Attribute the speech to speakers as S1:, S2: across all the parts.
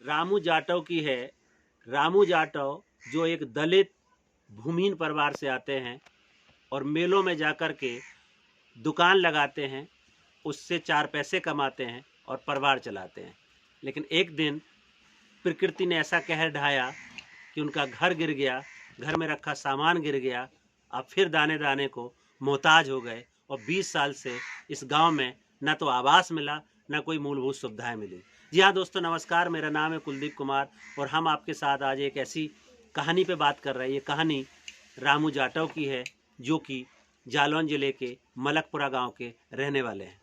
S1: रामू जाटव की है। रामू जाटव जो एक दलित भूमिहीन परिवार से आते हैं और मेलों में जाकर के दुकान लगाते हैं, उससे 4 पैसे कमाते हैं और परिवार चलाते हैं। लेकिन एक दिन प्रकृति ने ऐसा कहर ढाया कि उनका घर गिर गया, घर में रखा सामान गिर गया। अब फिर दाने दाने को मोहताज हो गए और 20 साल से इस गांव में न तो आवास मिला, न कोई मूलभूत सुविधाएं मिली। जी हाँ दोस्तों, नमस्कार। मेरा नाम है कुलदीप कुमार और हम आपके साथ आज एक ऐसी कहानी पे बात कर रहे हैं। ये कहानी रामू जाटव की है, जो कि जालौन ज़िले के मलकपुरा गांव के रहने वाले हैं।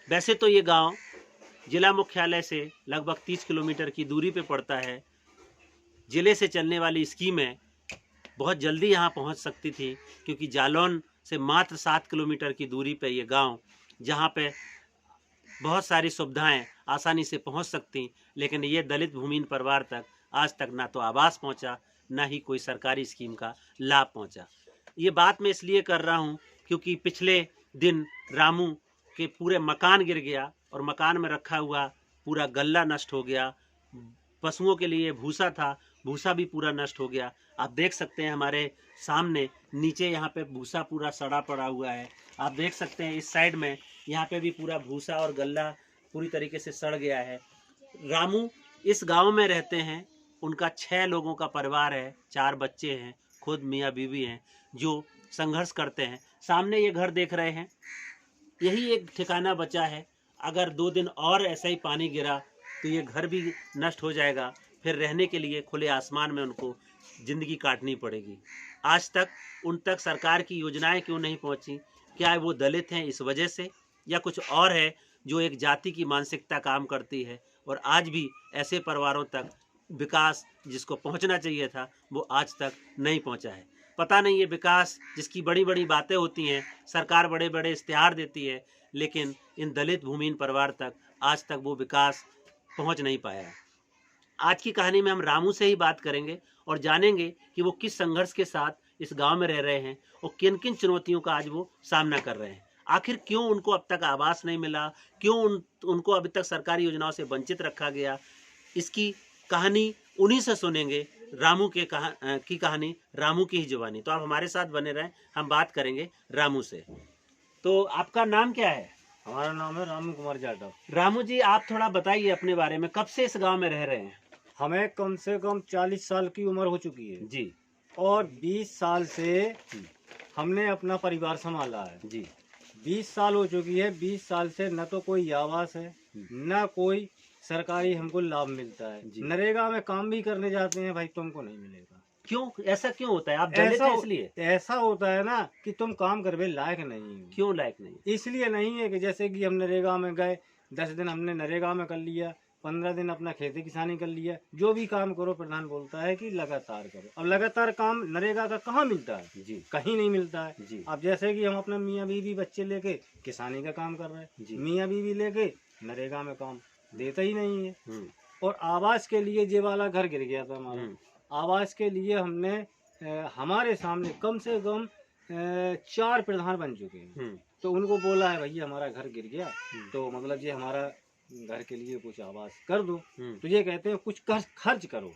S1: वैसे तो ये गांव जिला मुख्यालय से लगभग 30 किलोमीटर की दूरी पे पड़ता है। ज़िले से चलने वाली स्कीमें बहुत जल्दी यहाँ पहुँच सकती थी, क्योंकि जालौन से मात्र 7 किलोमीटर की दूरी पे ये गांव, जहाँ पे बहुत सारी सुविधाएं आसानी से पहुँच सकती, लेकिन ये दलित भूमिहीन परिवार तक आज तक ना तो आवास पहुँचा, ना ही कोई सरकारी स्कीम का लाभ पहुँचा। ये बात मैं इसलिए कर रहा हूँ क्योंकि पिछले दिन रामू के पूरे मकान गिर गया और मकान में रखा हुआ पूरा गल्ला नष्ट हो गया। पशुओं के लिए भूसा था, भूसा भी पूरा नष्ट हो गया। आप देख सकते हैं हमारे सामने नीचे यहाँ पे भूसा पूरा सड़ा पड़ा हुआ है। आप देख सकते हैं इस साइड में यहाँ पे भी पूरा भूसा और गल्ला पूरी तरीके से सड़ गया है। रामू इस गांव में रहते हैं। उनका 6 लोगों का परिवार है, 4 बच्चे हैं, खुद मियाँ बीवी हैं जो संघर्ष करते हैं। सामने ये घर देख रहे हैं, यही एक ठिकाना बचा है। अगर 2 दिन और ऐसा ही पानी गिरा तो ये घर भी नष्ट हो जाएगा। फिर रहने के लिए खुले आसमान में उनको ज़िंदगी काटनी पड़ेगी। आज तक उन तक सरकार की योजनाएं क्यों नहीं पहुंची? क्या वो दलित हैं इस वजह से, या कुछ और है जो एक जाति की मानसिकता काम करती है? और आज भी ऐसे परिवारों तक विकास जिसको पहुंचना चाहिए था वो आज तक नहीं पहुंचा है। पता नहीं ये विकास जिसकी बड़ी बड़ी बातें होती हैं, सरकार बड़े बड़े इश्तिहार देती है, लेकिन इन दलित भूमिहीन परिवार तक आज तक वो विकास पहुंच नहीं पाया है। आज की कहानी में हम रामू से ही बात करेंगे और जानेंगे कि वो किस संघर्ष के साथ इस गांव में रह रहे हैं और किन किन चुनौतियों का आज वो सामना कर रहे हैं। आखिर क्यों उनको अब तक आवास नहीं मिला, क्यों उनको अभी तक सरकारी योजनाओं से वंचित रखा गया, इसकी कहानी उन्हीं से सुनेंगे। रामू की कहानी रामू की ही जुबानी। तो आप हमारे साथ बने रहें, हम बात करेंगे रामू से। तो आपका नाम क्या है?
S2: हमारा नाम है रामू कुमार जाटव।
S1: रामू जी, आप थोड़ा बताइए अपने बारे में। कब से इस गांव में रह रहे हैं?
S2: हमें कम से कम 40 साल की उम्र हो चुकी है
S1: जी।
S2: और 20 साल से हमने अपना परिवार संभाला है
S1: जी।
S2: 20 साल हो चुकी है। 20 साल से न तो कोई आवास है, न कोई सरकारी हमको लाभ मिलता है। नरेगा में काम भी करने जाते हैं, भाई तुमको नहीं मिलेगा।
S1: क्यों? ऐसा क्यों होता है? आप दलित हैं इसलिए?
S2: ऐसा होता है ना कि तुम काम करने लायक नहीं हो।
S1: क्यों लायक नहीं?
S2: इसलिए नहीं है कि जैसे कि हम नरेगा में गए, 10 दिन हमने नरेगा में कर लिया, 15 दिन अपना खेती किसानी कर लिया। जो भी काम करो प्रधान बोलता है कि लगातार करो। अब लगातार काम नरेगा का कहाँ मिलता है?
S1: जी।
S2: कहीं नहीं मिलता है।
S1: जी।
S2: अब जैसे कि हम अपना मियाँ बीवी बच्चे लेके किसानी का काम कर रहे हैं, मियाँ बीवी लेके नरेगा में काम देता ही नहीं है। और आवास के लिए ये वाला घर गिर गया था हमारा। आवास के लिए हमने हमारे सामने कम से कम 4 प्रधान बन चुके हैं। तो उनको बोला है भैया हमारा घर गिर गया, तो मतलब ये हमारा घर के लिए कुछ आवास कर दो। तो ये कहते हैं कुछ खर्च करो,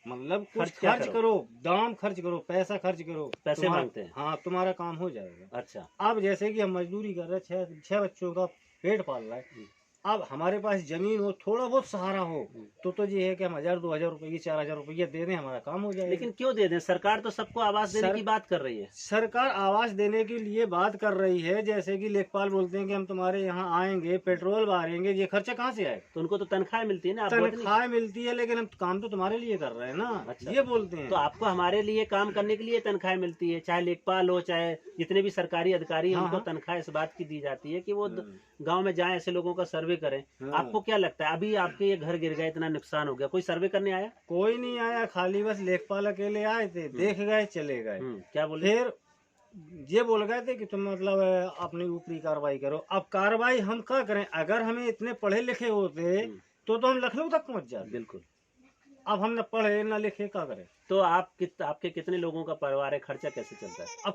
S2: मतलब कुछ खर्च करो, दाम खर्च करो, पैसा खर्च करो,
S1: पैसे मांगते हैं।
S2: हाँ, तुम्हारा काम हो जाएगा।
S1: अच्छा।
S2: अब जैसे कि हम मजदूरी कर रहे हैं, 6 बच्चों का पेट पाल रहा है। अब हमारे पास जमीन हो, थोड़ा बहुत सहारा हो, तो ये है कि हम 1000-2000 रुपये 4000 रुपये दे दें, हमारा काम हो जाएगा।
S1: लेकिन क्यों दे दें? सरकार तो सबको आवास देने की बात कर रही है।
S2: सरकार आवास देने के लिए बात कर रही है। जैसे कि लेखपाल बोलते हैं कि हम तुम्हारे यहाँ आएंगे, पेट्रोल बारेंगे, ये खर्चा कहाँ से आएगा?
S1: तो उनको तो तनख्वाह मिलती है ना।
S2: तनख्वाह मिलती है, लेकिन हम काम तो तुम्हारे लिए कर रहे हैं ना।
S1: अच्छा।
S2: ये बोलते हैं।
S1: तो आपको हमारे लिए काम करने के लिए तनख्वाह मिलती है, चाहे लेखपाल हो, चाहे जितने भी सरकारी अधिकारी हैं, उनको तनख्वाह इस बात की दी जाती है कि वो गाँव में जाए, ऐसे लोगों का सर्वे करें। आपको क्या लगता है, अभी आपके ये घर गिर गए, इतना नुकसान हो गया, कोई सर्वे करने आया?
S2: कोई नहीं आया, खाली बस लेखपाल अकेले आए थे, देख गए, चले गए।
S1: क्या बोले?
S2: फिर ये बोल गए थे कि तुम मतलब अपनी ऊपरी कार्रवाई करो। अब कार्रवाई हम क्या करें? अगर हमें इतने पढ़े लिखे होते तो हम लखनऊ तक पहुंच जाते।
S1: बिल्कुल।
S2: अब हम न पढ़े न लिखे, क्या करें?
S1: तो आपके कितने लोगों का परिवार है? खर्चा कैसे चलता है?
S2: अब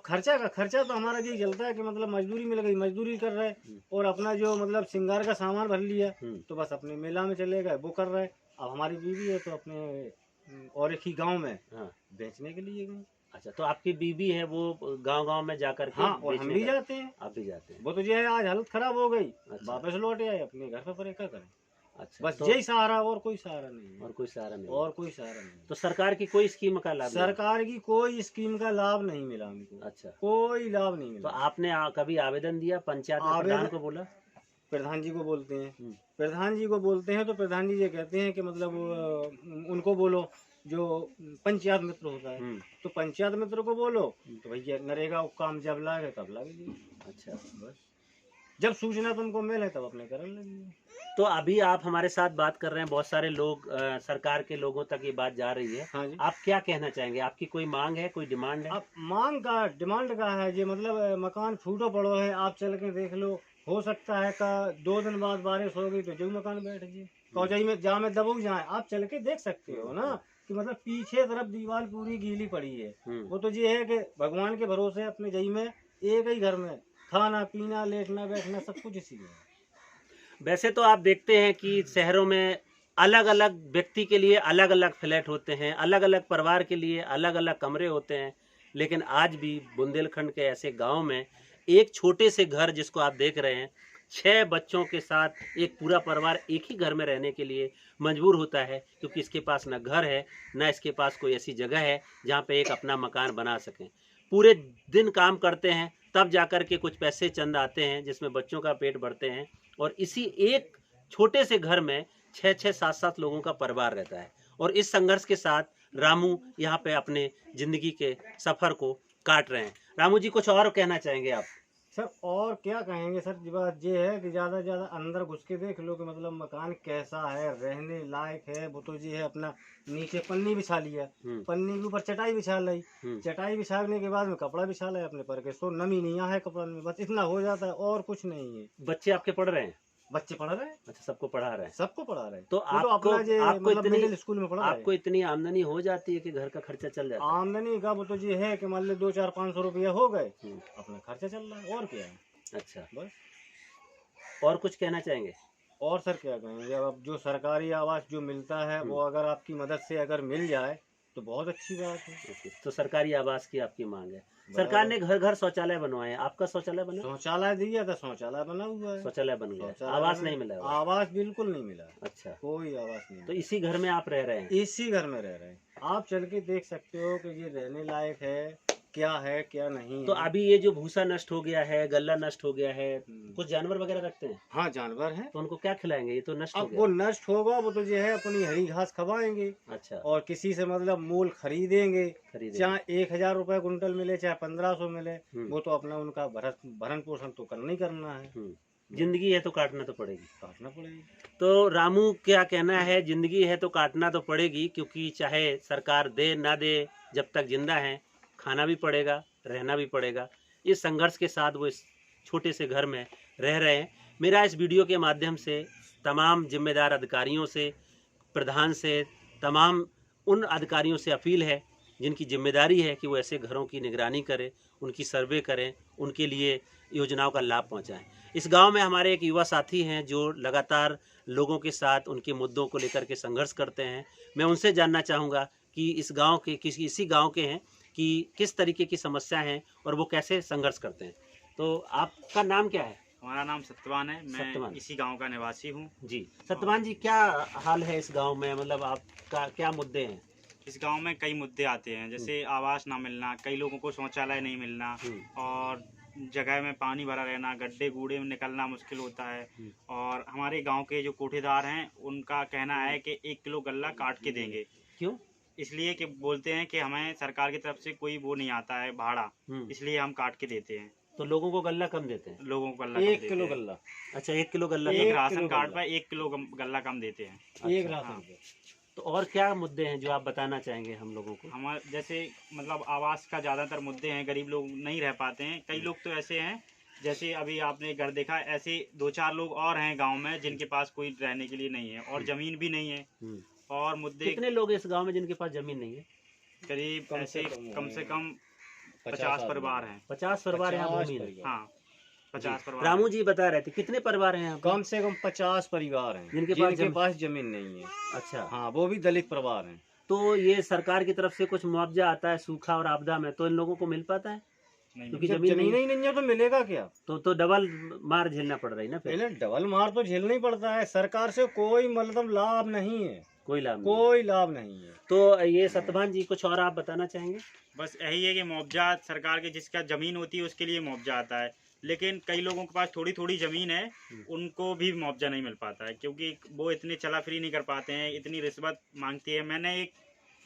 S2: खर्चा तो हमारा यही चलता है कि मतलब मजदूरी मिल गई, मजदूरी कर रहे, और अपना जो मतलब श्रृंगार का सामान भर लिया, तो बस अपने मेला में चले गए, वो कर रहे। अब हमारी बीवी है तो अपने और एक ही गांव में
S1: हाँ।
S2: बेचने के लिए गए।
S1: अच्छा, तो आपकी बीबी है वो गांव-गांव में जाकर के
S2: हाँ, और हम
S1: बेचने
S2: भी
S1: का-
S2: जाते हैं।
S1: आप भी जाते हैं।
S2: वो तो जो है आज हालत खराब हो गई,
S1: अच्छा।
S2: वापस लौट आए अपने घर पे, क्या करें।
S1: अच्छा,
S2: बस
S1: तो
S2: यही सहारा, और कोई सहारा नहीं है।
S1: और कोई सहारा नहीं है।
S2: और कोई सहारा नहीं।
S1: तो सरकार की कोई स्कीम का लाभ नहीं
S2: सरकार की कोई स्कीम का लाभ नहीं मिला हमको।
S1: है? अच्छा,
S2: कोई लाभ नहीं
S1: तो
S2: मिला।
S1: आपने कभी आवेदन दिया पंचायत में, प्रधान को बोला?
S2: प्रधान जी को बोलते हैं,
S1: हम्म।
S2: प्रधान जी को बोलते हैं तो प्रधान जी ये कहते हैं कि मतलब उनको बोलो, जो पंचायत मित्र होता है, तो पंचायत मित्र को बोलो तो भैया नरेगा वो काम जब लागे तब लागे।
S1: अच्छा,
S2: बस जब सूचना तुमको मिले तब अपने करने लगे।
S1: तो अभी आप हमारे साथ बात कर रहे हैं, बहुत सारे लोग सरकार के लोगों तक ये बात जा रही है।
S2: हाँ जी।
S1: आप क्या कहना चाहेंगे? आपकी कोई मांग है, कोई डिमांड है?
S2: अब मांग का, डिमांड का है ये, मतलब मकान छूटो पड़ो है, आप चल के देख लो, हो सकता है का 2 दिन बाद बारिश हो गई तो जो मकान बैठ जी कौजाई में जा में दबोग जाए, आप चल के देख सकते हो ना कि मतलब पीछे तरफ दीवार पूरी गीली पड़ी है। वो तो ये है कि भगवान के भरोसे अपने जई में एक ही घर में खाना पीना लेटना बैठना सब कुछ इसी में।
S1: वैसे तो आप देखते हैं कि शहरों में अलग अलग व्यक्ति के लिए अलग अलग फ्लैट होते हैं, अलग अलग परिवार के लिए अलग अलग कमरे होते हैं, लेकिन आज भी बुंदेलखंड के ऐसे गांव में एक छोटे से घर जिसको आप देख रहे हैं, 6 बच्चों के साथ एक पूरा परिवार एक ही घर में रहने के लिए मजबूर होता है, क्योंकि इसके पास न घर है, न इसके पास कोई ऐसी जगह है जहाँ पे एक अपना मकान बना सकें। पूरे दिन काम करते हैं, तब जाकर के कुछ पैसे चंद आते हैं जिसमें बच्चों का पेट भरते हैं, और इसी एक छोटे से घर में 6-6, 7-7 लोगों का परिवार रहता है। और इस संघर्ष के साथ रामू यहाँ पे अपने जिंदगी के सफर को काट रहे हैं। रामू जी, कुछ और कहना चाहेंगे आप?
S2: सर और क्या कहेंगे सर, बात ये है कि ज़्यादा से ज़्यादा अंदर घुस के देख लो कि मतलब मकान कैसा है, रहने लायक है। वो तो ये है अपना नीचे पन्नी बिछा लिया, पन्नी के ऊपर चटाई बिछा ली, चटाई बिछाने के बाद में कपड़ा बिछा लिया अपने पर के, सो नमी नहीं है कपड़ा में, बस इतना हो जाता है और कुछ नहीं है।
S1: बच्चे आपके पढ़ रहे हैं?
S2: बच्चे पढ़ रहे हैं।
S1: अच्छा, सबको पढ़ा रहे हैं?
S2: सबको पढ़ा रहे हैं।
S1: तो आपको
S2: मतलब मिडिल स्कूल में पढ़ा रहे हैं।
S1: आपको इतनी आमदनी हो जाती है कि घर का खर्चा चल जाता है?
S2: आमदनी का वो तो ये है कि मान लो 2-4-500 रुपया हो गए, अपना खर्चा चल रहा है, और क्या है।
S1: अच्छा,
S2: बस।
S1: और कुछ कहना चाहेंगे?
S2: और सर क्या कहेंगे, अब जो सरकारी आवास जो मिलता है वो अगर आपकी मदद से अगर मिल जाए तो बहुत अच्छी बात है।
S1: तो सरकारी आवास की आपकी मांग है। सरकार ने घर घर शौचालय बनवाए, आपका शौचालय बना?
S2: शौचालय दिया था, शौचालय बना हुआ है।
S1: शौचालय बन गया, आवास नहीं मिला?
S2: आवास बिल्कुल नहीं मिला।
S1: अच्छा,
S2: कोई आवास नहीं।
S1: तो इसी घर में आप रह रहे हैं?
S2: इसी घर में रह रहे हैं। आप चल के देख सकते हो कि ये रहने लायक है क्या नहीं।
S1: तो अभी ये जो भूसा नष्ट हो गया है, गल्ला नष्ट हो गया है, कुछ जानवर वगैरह रखते हैं?
S2: हाँ, जानवर हैं।
S1: तो उनको क्या खिलाएंगे? ये तो नष्ट हो
S2: अब
S1: गया।
S2: वो नष्ट होगा, वो तो ये है अपनी हरी घास खवाएंगे।
S1: अच्छा,
S2: और किसी से मतलब मूल खरीदेंगे, चाहे 1000 रुपए कुंटल मिले चाहे 1500 मिले, वो तो अपना उनका भरण पोषण तो करना ही करना है।
S1: जिंदगी है तो काटना तो पड़ेगी।
S2: काटना पड़ेगी।
S1: तो रामू क्या कहना है, जिंदगी है तो काटना तो पड़ेगी, क्योंकि चाहे सरकार दे ना दे, जब तक जिंदा है खाना भी पड़ेगा, रहना भी पड़ेगा। इस संघर्ष के साथ वो इस छोटे से घर में रह रहे हैं। मेरा इस वीडियो के माध्यम से तमाम जिम्मेदार अधिकारियों से, प्रधान से, तमाम उन अधिकारियों से अपील है जिनकी जिम्मेदारी है कि वो ऐसे घरों की निगरानी करें, उनकी सर्वे करें, उनके लिए योजनाओं का लाभ पहुंचाएं। इस गांव में हमारे एक युवा साथी हैं जो लगातार लोगों के साथ उनके मुद्दों को लेकर के संघर्ष करते हैं। मैं उनसे जानना चाहूँगा कि इस गांव के इसी गांव के हैं कि किस तरीके की समस्या है और वो कैसे संघर्ष करते हैं। तो आपका नाम क्या है?
S3: हमारा नाम सत्यवान है। मैं इसी गांव का निवासी हूं।
S1: जी, सत्यवान जी, क्या हाल है इस गांव में? मतलब आपका क्या मुद्दे हैं?
S3: इस गांव में कई मुद्दे आते हैं, जैसे आवास ना मिलना, कई लोगों को शौचालय नहीं मिलना, और जगह में पानी भरा रहना, गड्ढे गूढ़े में निकलना मुश्किल होता है। और हमारे गांव के जो कोठेदार हैं उनका कहना है कि 1 किलो गल्ला काट के देंगे।
S1: क्यों?
S3: इसलिए कि बोलते हैं कि हमें सरकार की तरफ से कोई वो नहीं आता है भाड़ा, इसलिए हम काट के देते हैं।
S1: तो लोगों को गल्ला कम देते हैं?
S3: लोगों को गल्ला
S2: 1 किलो गल्ला।
S1: अच्छा, 1 किलो गल्ला,
S3: एक राशन कार्ड पर 1 किलो गल्ला कम देते हैं।
S2: एक राशन।
S1: तो और क्या मुद्दे हैं जो आप बताना चाहेंगे हम लोगों को?
S3: हमारे जैसे मतलब आवास का ज़्यादातर मुद्दे हैं, गरीब लोग नहीं रह पाते हैं। कई लोग तो ऐसे हैं, जैसे अभी आपने घर देखा, ऐसे 2-4 लोग और हैं गांव में जिनके पास कोई रहने के लिए नहीं है और ज़मीन भी नहीं है। और मुद्दे
S1: कितने लोग इस गांव में जिनके पास जमीन नहीं है?
S3: करीब ऐसे कम से कम 50 परिवार हैं।
S1: 50 परिवार यहाँ भूमि है।
S3: हाँ, 50 परिवार।
S1: रामू जी बता रहे थे कितने परिवार हैं यहाँ पे?
S2: कम से कम 50 परिवार हैं
S1: जिनके
S2: पास जमीन नहीं है।
S1: अच्छा,
S2: हाँ, वो भी दलित परिवार हैं।
S1: तो ये सरकार की तरफ से कुछ मुआवजा आता है सूखा और आपदा में, तो इन लोगों को मिल पाता है?
S3: नहीं,
S1: क्योंकि
S2: जब
S1: जमीन
S2: जमीन ही नहीं है तो मिलेगा क्या?
S1: तो डबल मार झेलना पड़ रही ना फिर।
S2: पहले डबल मार तो झेलना ही पड़ता है। सरकार से कोई मतलब लाभ नहीं है,
S1: कोई लाभ नहीं।
S2: कोई लाभ नहीं है।
S1: तो ये सतभान जी कुछ और आप बताना चाहेंगे?
S3: बस यही है कि मुआवजा सरकार के जिसका जमीन होती है उसके लिए मुआवजा आता है, लेकिन कई लोगों के पास थोड़ी थोड़ी जमीन है उनको भी मुआवजा नहीं मिल पाता है, क्योंकि वो इतने चला फ्री नहीं कर पाते हैं, इतनी रिश्वत मांगती है। मैंने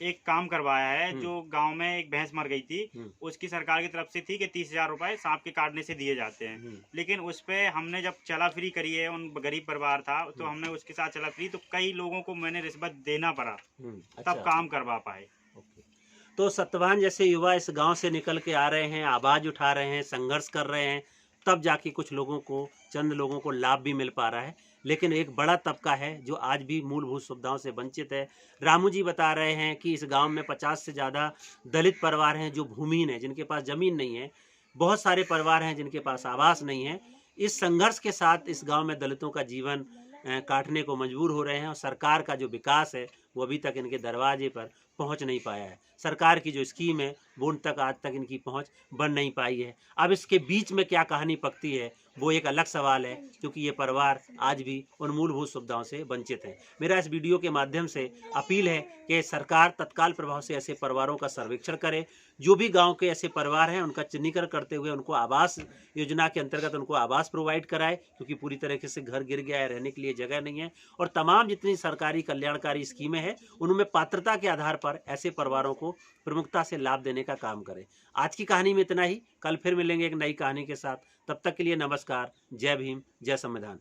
S3: एक काम करवाया है, जो गांव में एक भैंस मर गई थी, उसकी सरकार की तरफ से थी कि 30,000 रुपए सांप के काटने से दिए जाते हैं, लेकिन उस पे हमने जब चला फ्री करी है, उन गरीब परिवार था तो हमने उसके साथ चला फ्री, तो कई लोगों को मैंने रिश्वत देना पड़ा
S1: अच्छा।
S3: तब काम करवा पाए।
S1: तो सतभान जैसे युवा इस गांव से निकल के आ रहे हैं, आवाज उठा रहे हैं, संघर्ष कर रहे हैं, तब जाके कुछ लोगों को, चंद लोगों को लाभ भी मिल पा रहा है, लेकिन एक बड़ा तबका है जो आज भी मूलभूत सुविधाओं से वंचित है। रामू जी बता रहे हैं कि इस गांव में 50 से ज़्यादा दलित परिवार हैं जो भूमिहीन हैं, जिनके पास ज़मीन नहीं है। बहुत सारे परिवार हैं जिनके पास आवास नहीं है। इस संघर्ष के साथ इस गांव में दलितों का जीवन काटने को मजबूर हो रहे हैं और सरकार का जो विकास है वो अभी तक इनके दरवाजे पर पहुंच नहीं पाया है। सरकार की जो स्कीम है वो उन तक आज तक इनकी पहुंच बन नहीं पाई है। अब इसके बीच में क्या कहानी पकती है वो एक अलग सवाल है, क्योंकि ये परिवार आज भी उन मूलभूत सुविधाओं से वंचित है। मेरा इस वीडियो के माध्यम से अपील है कि सरकार तत्काल प्रभाव से ऐसे परिवारों का सर्वेक्षण करे। जो भी गांव के ऐसे परिवार हैं उनका चिन्हीकरण करते हुए उनको आवास योजना के अंतर्गत उनको आवास प्रोवाइड कराए, क्योंकि पूरी तरीके से घर गिर गया है, रहने के लिए जगह नहीं है। और तमाम जितनी सरकारी कल्याणकारी स्कीमें हैं उनमें पात्रता के आधार पर ऐसे परिवारों को प्रमुखता से लाभ देने का काम करें। आज की कहानी में इतना ही। कल फिर मिलेंगे एक नई कहानी के साथ। तब तक के लिए नमस्कार। जय भीम, जय संविधान।